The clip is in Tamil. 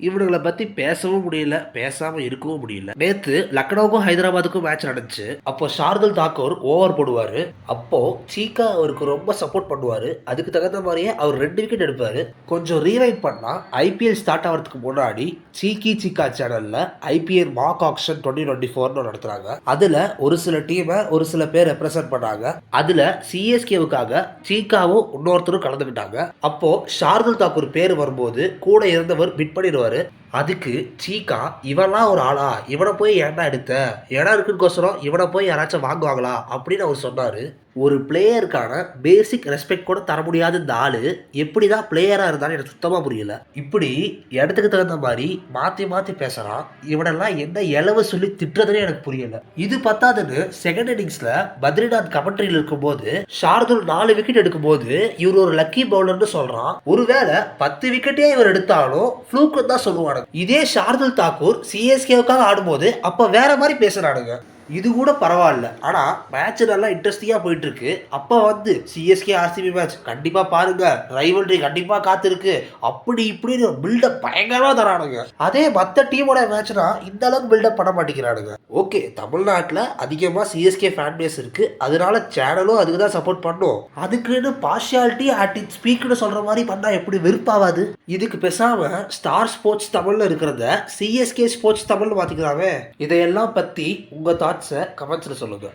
இவனுங்களை பத்தி பேசவும் முடியல, பேசாம இருக்கவும் முடியல. நேத்து லக்னோவுக்கும் ஹைதராபாத்துக்கும் மேட்ச் நடந்துச்சு. அப்போ ஷார்துல் தாக்கூர் ஓவர் போடுவாரு. அப்போ சீக்கா அவருக்கு ரொம்ப சப்போர்ட் பண்ணுவாரு. அதுக்கு தகுந்த மாதிரியே அவர் 2 விக்கெட் எடுப்பாரு. கொஞ்சம் ரீவைண்ட் பண்ணா ஐபிஎல் ஸ்டார்ட் ஆகிறதுக்கு முன்னாடி சீக்கி சீக்கா சேனல்ல ஐபிஎல் மார்க் ஆக்ஷன் 2024 நடத்துறாங்க. அதுல ஒரு சில டீமை ஒரு சில பேர் ரெப்ரசென்ட் பண்ணாங்க. அதுல சிஎஸ்கேவுக்காக சீக்காவும் இன்னொருத்தரும் கலந்துக்கிட்டாங்க. அப்போ ஷார்துல் தாக்கூர் பேர் வரும்போது கூட இருந்தவர் பிட் பண்ணிடுவாரு. அதுக்கு சீக்கா இவன்லாம் ஒரு ஆளா, இவனை போய் ஏன்டா எடுத்த, இடம் இருக்குன்னு இவனை போய் யாராச்சும் வாங்குவாங்களா அப்படின்னு அவர் சொன்னாரு. ஒரு பிளேயருக்கான பேசிக் ரெஸ்பெக்ட் கூட தர முடியாத இந்த ஆளு எப்படிதான் பிளேயரா இருந்தாலும் எனக்கு சுத்தமா புரியல. இப்படி இடத்துக்கு தகுந்த மாதிரி மாத்தி மாத்தி பேசுறான். இவனெல்லாம் என்ன இலவ சொல்லி திட்டுறதுன்னு எனக்கு புரியல. இது பத்தாதுன்னு செகண்ட் இன்னிங்ஸ்ல பத்ரிநாத் கமெண்ட்ரியில் இருக்கும்போது ஷார்துல் 4 விக்கெட் எடுக்கும் போது இவர் ஒரு லக்கி பவுலர்னு சொல்றான். ஒருவேளை 10 விக்கெட்டே இவர் எடுத்தாலும் ஃப்ளூக் தான் சொல்லுவாங்க. இதே ஷார்துல் தாக்கூர் சிஎஸ்கேவுக்காக ஆடும்போது அப்ப வேற மாதிரி பேசுறானுங்க. இது கூட பரவாயில்ல. ஆனால் மேட்ச் நல்லா இன்ட்ரெஸ்டிங்காக போயிட்டு இருக்கு. அப்போ வந்து சிஎஸ்கே ஆர்சிபி மேட்ச் கண்டிப்பாக பாருங்க, ரைவல்ரி கண்டிப்பாக காத்திருக்கு, அப்படி இப்படின்னு பில்டப் பயங்கரமாக தரானுங்க. அதே மற்ற டீமோட மேட்ச்னா இந்த அளவுக்கு பில்டப் பண்ண மாட்டேங்கிறானுங்க. ஓகே, தமிழ்நாட்டில் அதிகமாக சிஎஸ்கே ஃபேன் பேஸ் இருக்கு, அதனால சேனலும் அதுக்கு தான் சப்போர்ட் பண்ணும். அதுக்குன்னு பார்ஷியாலிட்டி அட் இட் ஸ்பீக்னு சொல்ற மாதிரி பண்ணா எப்படி வெறுப்பாவாது? இதுக்கு பேசாம ஸ்டார் ஸ்போர்ட்ஸ் தமிழ்ல இருக்கிறத சிஎஸ்கே ஸ்போர்ட்ஸ் தமிழ்னு மாத்திக்கிறாங்க. இதையெல்லாம் பத்தி உங்க தாட்ஸை கமெண்ட்ஸ்ல சொல்லுங்க.